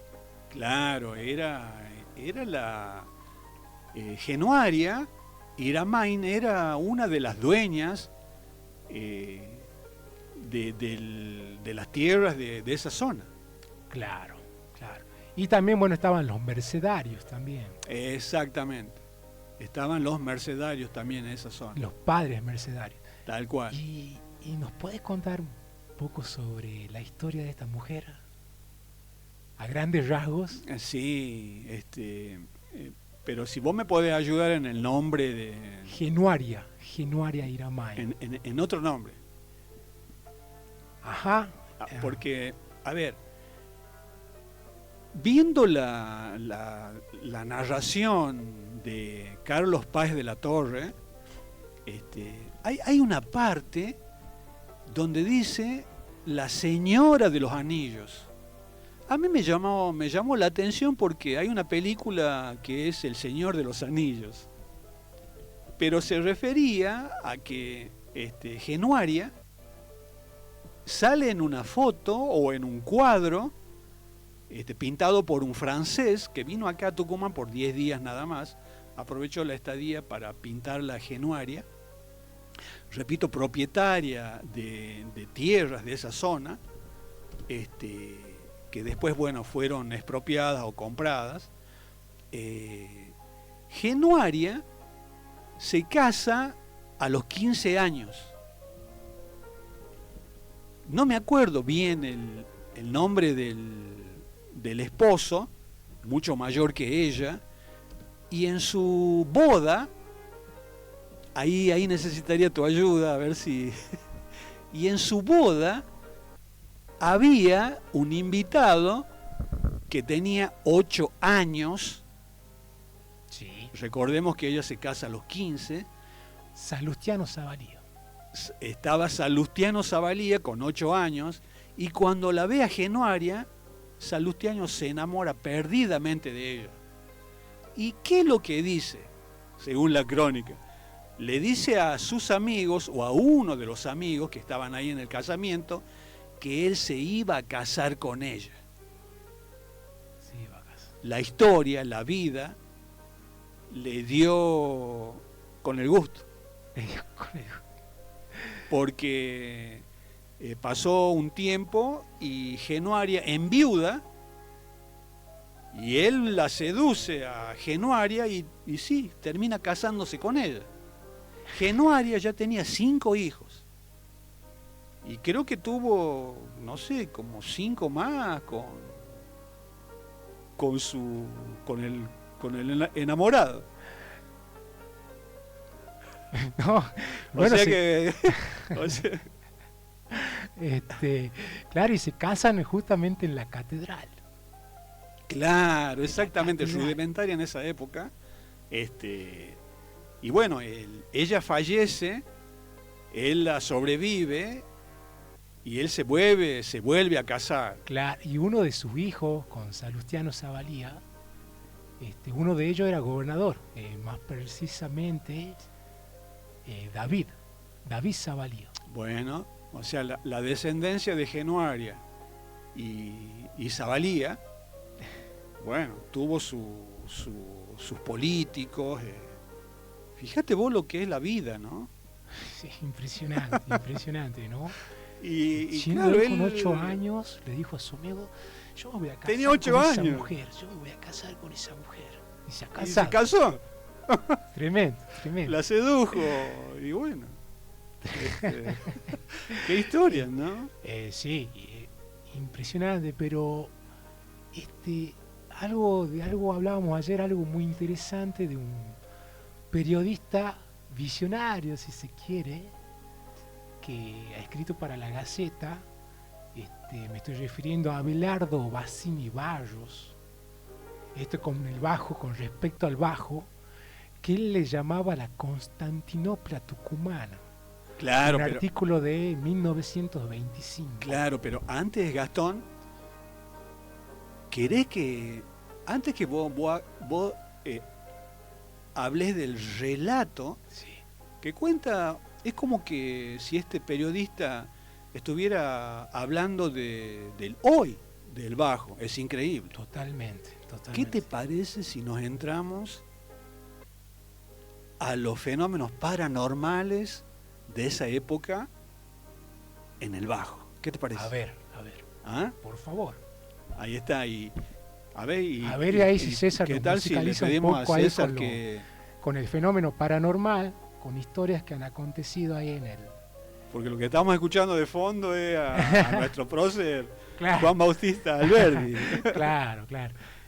S2: Claro, era la Genuaria Iramain, era una de las dueñas de las tierras de esa zona.
S1: Claro. Y también, bueno, estaban los mercedarios también.
S2: Exactamente. Estaban los mercedarios también en esa zona.
S1: Los padres mercedarios.
S2: Tal cual.
S1: ¿Y nos puedes contar un poco sobre la historia de esta mujer? A grandes rasgos.
S2: Sí, pero si vos me podés ayudar en el nombre de...
S1: Genuaria Iramain.
S2: En otro nombre.
S1: Ajá.
S2: Porque, a ver, viendo la narración de Carlos Páez de la Torre, hay una parte donde dice la señora de los anillos. A mí me llamó la atención porque hay una película que es El Señor de los Anillos, pero se refería a que Genuaria sale en una foto o en un cuadro pintado por un francés que vino acá a Tucumán por 10 días nada más, aprovechó la estadía para pintar la Genuaria, repito, propietaria de tierras de esa zona, que después, bueno, fueron expropiadas o compradas. Genuaria se casa a los 15 años. No me acuerdo bien el nombre del esposo, mucho mayor que ella, y en su boda, ahí necesitaría tu ayuda, a ver si... Y en su boda había un invitado que tenía 8 años.
S1: Sí.
S2: Recordemos que ella se casa a los 15.
S1: Salustiano Zavalía.
S2: Estaba Salustiano Zavalía con 8 años, y cuando la ve a Genuaria, Salustiano se enamora perdidamente de ella. ¿Y qué es lo que dice? Según la crónica, le dice a sus amigos, o a uno de los amigos que estaban ahí en el casamiento, que él se iba a casar con ella.
S1: Se iba a casar.
S2: La historia, la vida, le dio con el gusto. Porque pasó un tiempo y Genuaria enviuda, y él la seduce a Genuaria y sí, termina casándose con ella. Genuaria ya tenía 5 hijos. Y creo que tuvo, no sé, como 5 más con el enamorado.
S1: No, bueno,
S2: O sea que... o sea,
S1: claro, y se casan justamente en la catedral.
S2: claro, exactamente, rudimentaria en esa época. Y bueno, ella fallece, él la sobrevive y él se vuelve a casar.
S1: Claro, y uno de sus hijos, con Salustiano Zavalía, uno de ellos era gobernador, más precisamente David Zavalía.
S2: Bueno, o sea, la descendencia de Genuaria y Zavalía, bueno, tuvo sus políticos. Fíjate vos lo que es la vida, ¿no?
S1: Sí, impresionante, impresionante, ¿no?
S2: Y
S1: Siendo
S2: claro,
S1: él con 8 años, le dijo a su amigo, yo me voy a casar
S2: tenía 8
S1: con
S2: años.
S1: esa mujer, yo me voy a casar con esa mujer. Y se ha
S2: ¿Y
S1: casado.
S2: se casó?
S1: Tremendo, tremendo.
S2: La sedujo, y bueno. Qué historias, ¿no?
S1: Sí, impresionante, pero algo hablábamos ayer, algo muy interesante de un periodista visionario, si se quiere, que ha escrito para la Gaceta. Me estoy refiriendo a Abelardo Bassini Barros. Esto con el bajo, con respecto al bajo, que él le llamaba la Constantinopla tucumana.
S2: Claro,
S1: un
S2: pero,
S1: artículo de 1925.
S2: claro, pero antes, Gastón, ¿querés que antes que vos hables del relato
S1: Sí,
S2: que cuenta, es como que si este periodista estuviera hablando del hoy del bajo? Es increíble.
S1: totalmente, totalmente.
S2: ¿Qué te parece si nos entramos a los fenómenos paranormales de esa época en el bajo? ¿Qué te parece?
S1: A ver,
S2: ¿Ah?
S1: por favor.
S2: Ahí está, y a ver,
S1: y ahí si César
S2: ¿qué
S1: nos
S2: tal si le
S1: musicaliza un
S2: pedimos
S1: poco
S2: a
S1: ahí
S2: César
S1: con
S2: que...
S1: con el fenómeno paranormal, con historias que han acontecido ahí en el...
S2: Porque lo que estamos escuchando de fondo es a nuestro prócer
S1: Claro.
S2: Juan Bautista Alberdi.
S1: Claro.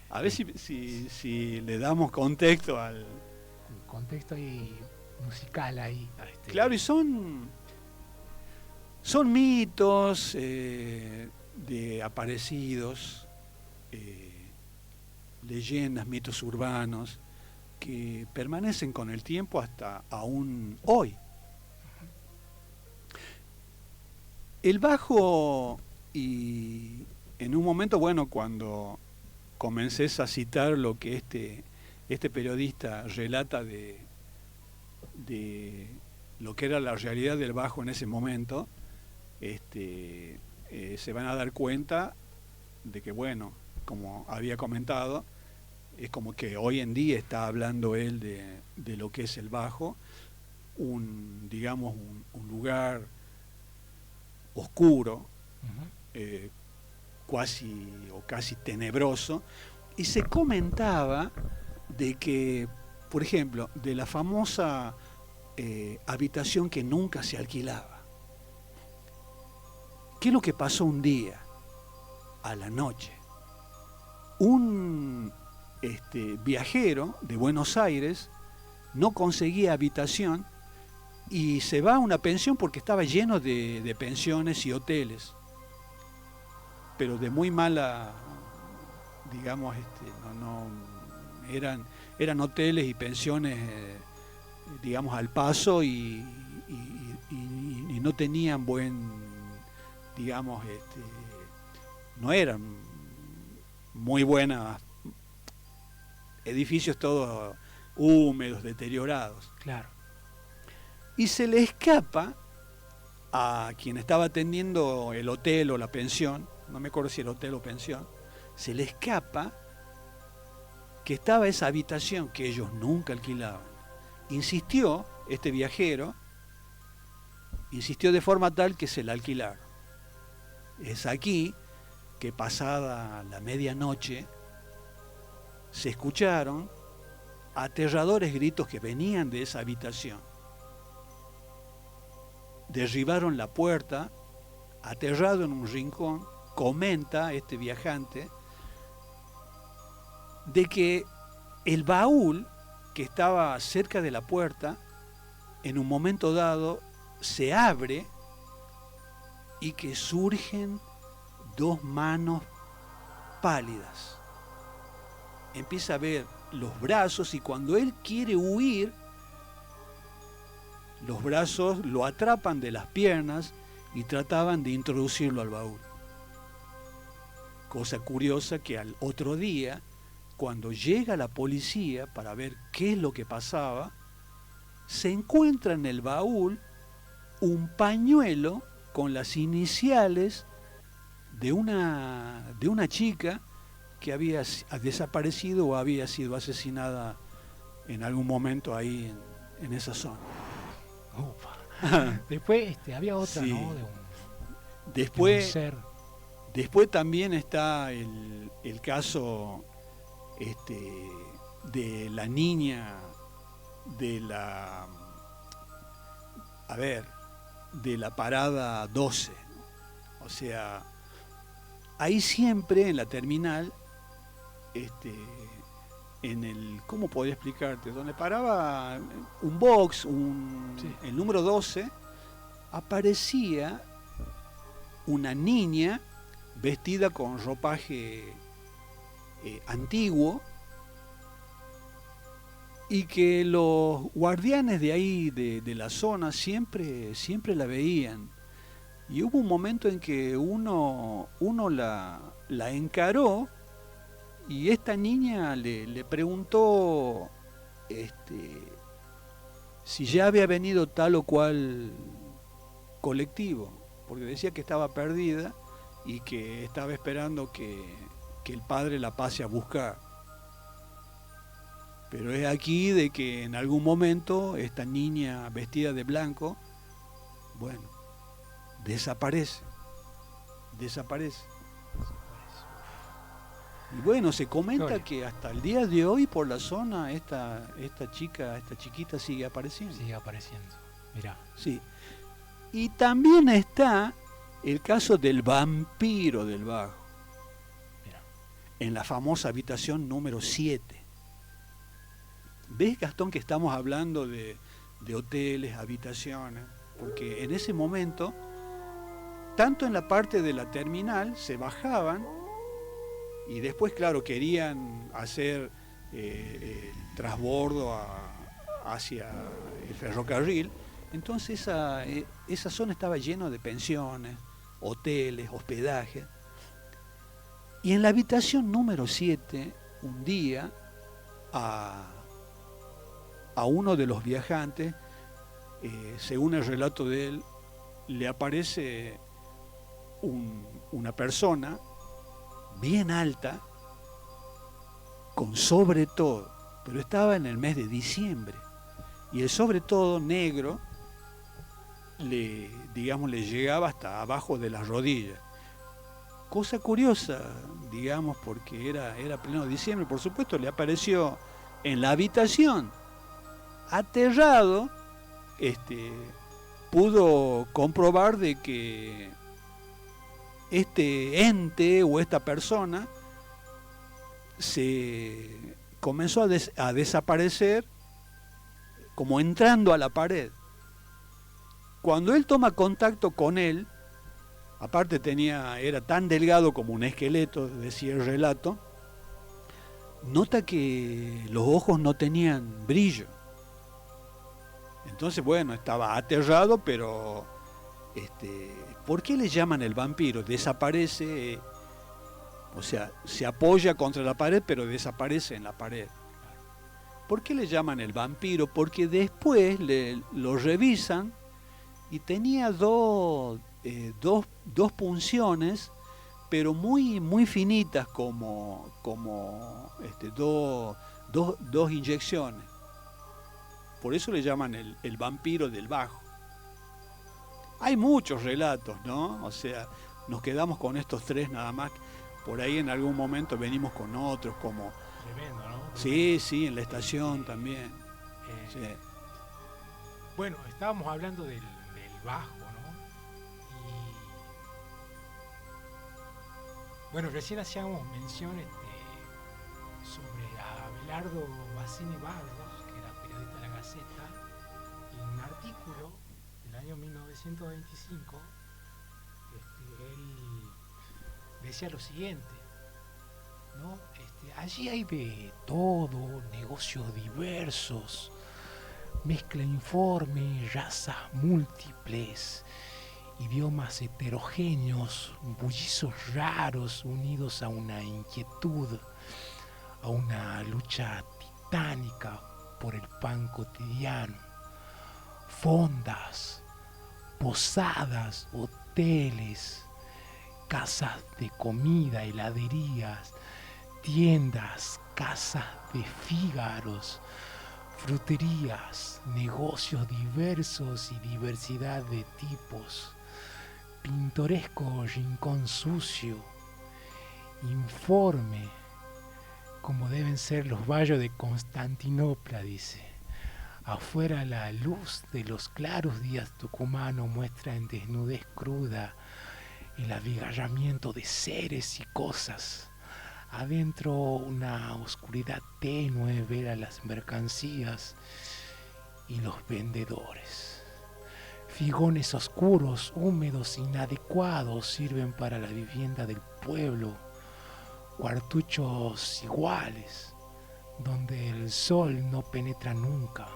S2: A ver si le damos contexto al...
S1: Un contexto ahí musical ahí.
S2: Claro, y son mitos de aparecidos, leyendas, mitos urbanos que permanecen con el tiempo hasta aún hoy. El bajo, y en un momento, bueno, cuando comencés a citar lo que este periodista relata de lo que era la realidad del bajo en ese momento, se van a dar cuenta de que, bueno, como había comentado, es como que hoy en día está hablando él de lo que es el Bajo, digamos, un lugar oscuro,
S1: Ujú.
S2: casi tenebroso, y se comentaba de que, por ejemplo, de la famosa habitación que nunca se alquilaba. ¿Qué es lo que pasó un día, a la noche? Un viajero de Buenos Aires no conseguía habitación y se va a una pensión porque estaba lleno de pensiones y hoteles, pero de muy mala, digamos, eran hoteles y pensiones, digamos, al paso y no tenían digamos, no eran muy buenos edificios, todos húmedos, deteriorados.
S1: Claro.
S2: Y se le escapa a quien estaba atendiendo el hotel o la pensión, no me acuerdo si el hotel o pensión, se le escapa que estaba esa habitación que ellos nunca alquilaban. Insistió este viajero, insistió de forma tal que se la alquilaron. Es aquí que pasada la medianoche se escucharon aterradores gritos que venían de esa habitación. Derribaron la puerta, aterrado en un rincón, comenta este viajante de que el baúl que estaba cerca de la puerta, en un momento dado, se abre y que surgen dos manos pálidas. Empieza a ver los brazos y cuando él quiere huir, los brazos lo atrapan de las piernas y trataban de introducirlo al baúl. Cosa curiosa que al otro día, cuando llega la policía para ver qué es lo que pasaba, se encuentra en el baúl un pañuelo con las iniciales de una chica que había desaparecido o había sido asesinada en algún momento ahí en esa zona.
S1: Después había otra,
S2: Sí.
S1: ¿no? De un
S2: Después,
S1: ser.
S2: después también está el caso de la niña de de la parada 12. O sea, ahí siempre en la terminal, ¿cómo podría explicarte? Donde paraba un box,
S1: Sí.
S2: el número 12, aparecía una niña vestida con ropaje antiguo y que los guardianes de ahí, de la zona, siempre la veían. Y hubo un momento en que uno la encaró y esta niña le preguntó si ya había venido tal o cual colectivo, porque decía que estaba perdida y que estaba esperando que el padre la pase a buscar. Pero es aquí de que en algún momento esta niña vestida de blanco, bueno, desaparece. Y bueno, se comenta que hasta el día de hoy por la zona esta chiquita sigue apareciendo.
S1: Sigue apareciendo. Mirá.
S2: Sí. Y también está el caso del vampiro del Bajo.
S1: Mirá.
S2: En la famosa habitación número 7. ¿Ves, Gastón, que estamos hablando de hoteles, habitaciones? Porque en ese momento, tanto en la parte de la terminal, se bajaban y después, claro, querían hacer el transbordo hacia el ferrocarril. Entonces esa zona estaba llena de pensiones, hoteles, hospedajes. Y en la habitación número 7, un día, a uno de los viajantes, según el relato de él, le aparece una persona bien alta, con sobre todo, pero estaba en el mes de diciembre, y el sobre todo negro digamos, le llegaba hasta abajo de las rodillas. Cosa curiosa, digamos, porque era pleno diciembre, por supuesto, le apareció en la habitación, aterrado, pudo comprobar de que este ente o esta persona se comenzó a desaparecer como entrando a la pared. Cuando él toma contacto con él, aparte era tan delgado como un esqueleto, decía el relato, nota que los ojos no tenían brillo. Entonces, bueno, estaba aterrado, pero ¿por qué le llaman el vampiro? Desaparece, o sea, se apoya contra la pared, pero desaparece en la pared. ¿Por qué le llaman el vampiro? Porque después lo revisan y tenía dos punciones, pero muy, muy finitas, como dos inyecciones. Por eso le llaman el vampiro del Bajo. Hay muchos relatos, ¿no? O sea, nos quedamos con estos tres nada más. Por ahí en algún momento venimos con otros, como...
S1: Tremendo, ¿no?
S2: Sí, en la estación también. Sí.
S1: Bueno, estábamos hablando del bajo, ¿no? Y bueno, recién hacíamos mención sobre Abelardo Bassini Barros, que era periodista de la Gaceta, y en un artículo del año 1925, él decía lo siguiente, ¿no? Allí hay de todo, negocios diversos, mezcla informe, razas múltiples, idiomas heterogéneos, bullizos raros unidos a una inquietud, a una lucha titánica por el pan cotidiano, fondas, posadas, hoteles, casas de comida, heladerías, tiendas, casas de fígaros, fruterías, negocios diversos y diversidad de tipos, pintoresco rincón sucio, informe, como deben ser los valles de Constantinopla, dice. Afuera la luz de los claros días tucumanos muestra en desnudez cruda el abigarramiento de seres y cosas. Adentro una oscuridad tenue vela las mercancías y los vendedores. Figones oscuros, húmedos, inadecuados sirven para la vivienda del pueblo. Cuartuchos iguales, donde el sol no penetra nunca.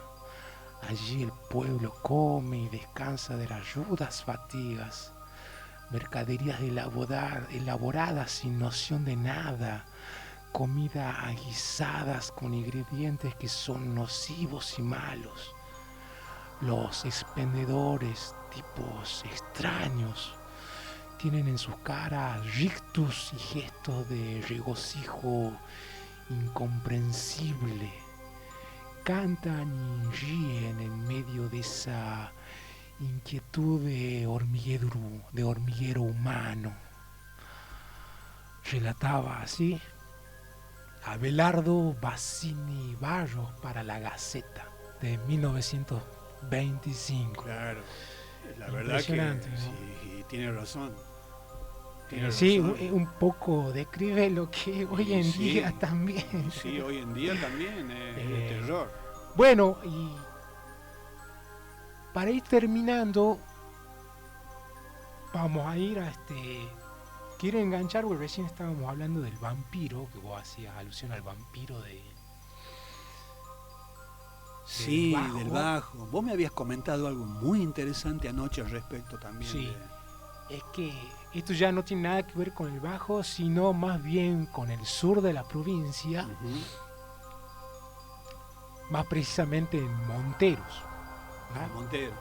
S1: Allí el pueblo come y descansa de las rudas fatigas. Mercaderías elaboradas sin noción de nada, comida guisadas con ingredientes que son nocivos y malos. Los expendedores, tipos extraños, tienen en sus caras rictus y gestos de regocijo incomprensible. Cantan y ríen en medio de esa inquietud de hormiguero humano. Relataba así Abelardo Bassini Barros para la Gaceta de 1925.
S2: Claro, la verdad que
S1: ¿no?
S2: Sí, tiene razón.
S1: Sí, un poco describe lo que hoy en día también.
S2: Sí, hoy en día también es terror.
S1: Bueno, y para ir terminando, vamos a ir a quiero enganchar, porque recién estábamos hablando del vampiro, que vos hacías alusión al vampiro
S2: del Bajo. Vos me habías comentado algo muy interesante anoche al respecto también.
S1: Sí, es que esto ya no tiene nada que ver con el Bajo, sino más bien con el sur de la provincia, más precisamente en Monteros. ¿no?
S2: Montero.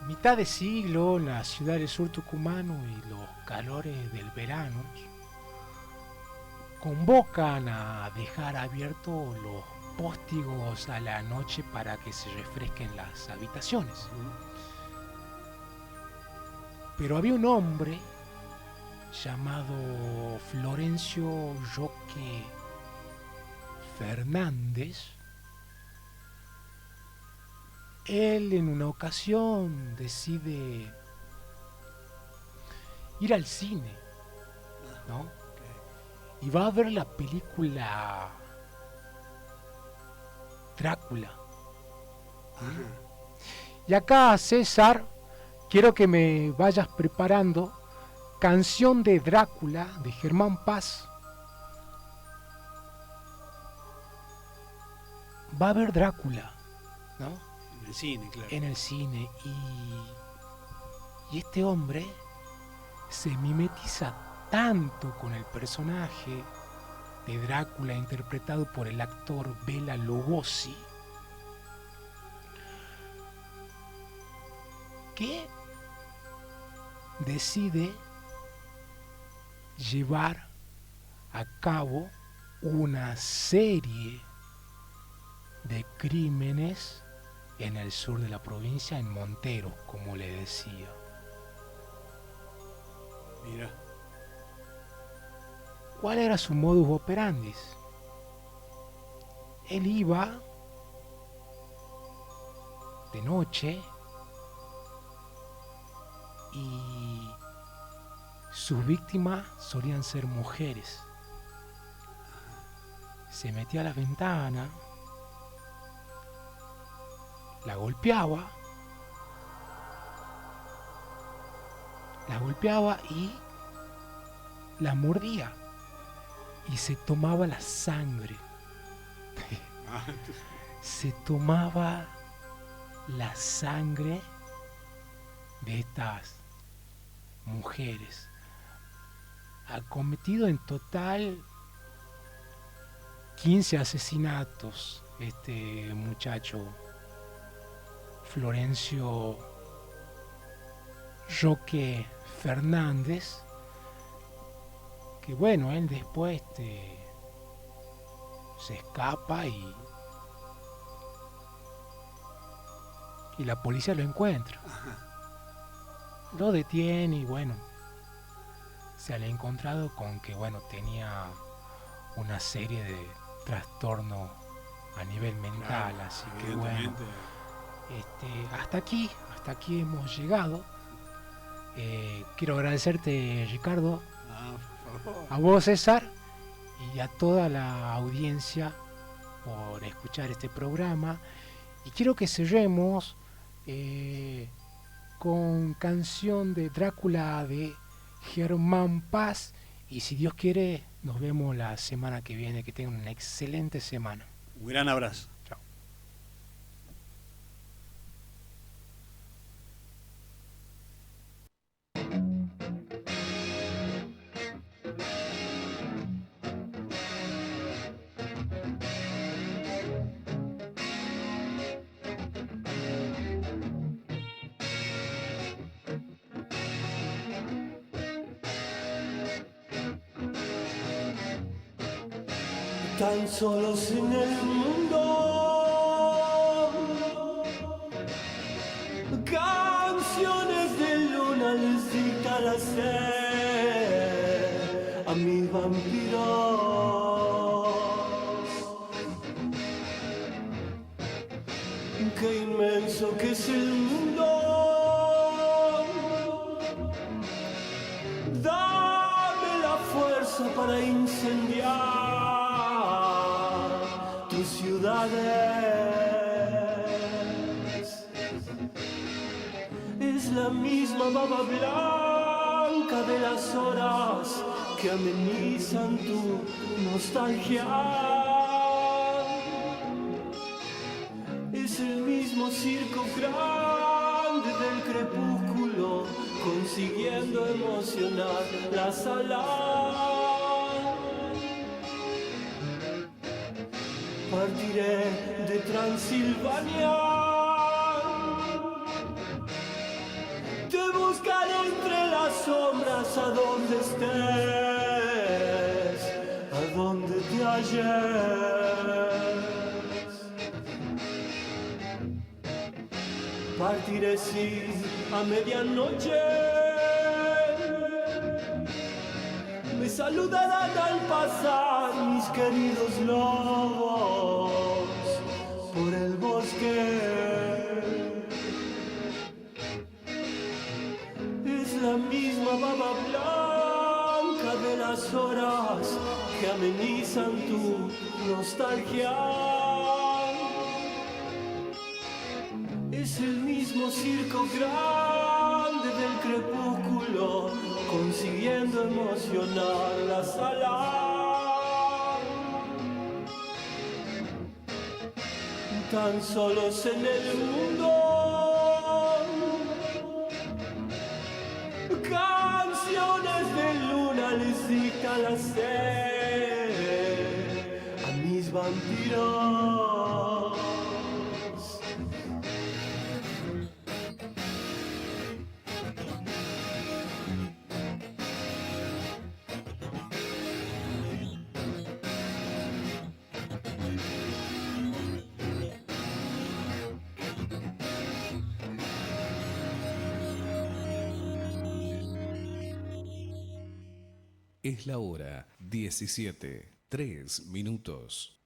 S1: Mitad de siglo en la ciudad del sur tucumano y los calores del verano, convocan a dejar abiertos los póstigos a la noche para que se refresquen las habitaciones. Pero había un hombre llamado Florencio Roque Fernández. Él en una ocasión decide ir al cine, ¿no? Y va a ver la película Drácula. Y acá, César, quiero que me vayas preparando Canción de Drácula de Germán Paz. Va a ver Drácula, ¿no?
S2: En el cine, claro.
S1: En el cine. Y este hombre se mimetiza tanto con el personaje de Drácula interpretado por el actor Bela Lugosi que decide llevar a cabo una serie de crímenes en el sur de la provincia, en Monteros, como le decía.
S2: Mira.
S1: ¿Cuál era su modus operandi? Él iba de noche y sus víctimas solían ser mujeres. Se metía a la ventana, la golpeaba y la mordía y se tomaba la sangre. Se tomaba la sangre de estas mujeres. Ha cometido en total 15 asesinatos este muchacho Florencio Roque Fernández, que bueno, él después se escapa y la policía lo encuentra. Lo detiene y bueno, se le ha encontrado con que bueno, tenía una serie de trastornos a nivel mental,
S2: claro,
S1: así que bueno, hasta aquí hemos llegado. Quiero agradecerte, Ricardo,
S2: por favor.
S1: a vos, César, y a toda la audiencia por escuchar este programa. Y quiero que cerremos con Canción de Drácula de Germán Paz. Y si Dios quiere, nos vemos la semana que viene. Que tengan una excelente semana.
S2: Un gran abrazo.
S1: Chao.
S3: Tan solos en el mundo, canciones de luna les dicta la sed a mis vampiros. Qué inmenso que es el mundo, dame la fuerza para incendiar ciudades. Es la misma baba blanca de las horas que amenizan tu nostalgia. Es el mismo circo grande del crepúsculo consiguiendo emocionar la sala. Partiré de Transilvania, te buscaré entre las sombras a donde estés, a donde ayer. Partiré sí a medianoche. Me saludarán al pasar mis queridos lobos por el bosque. Es la misma baba blanca de las horas que amenizan tu nostalgia. Es el mismo circo grande del crepúsculo, consiguiendo emocionar la sala. Tan solos en el mundo, canciones de luna les dicta la sed a mis vampiros.
S4: Es la hora 17:03.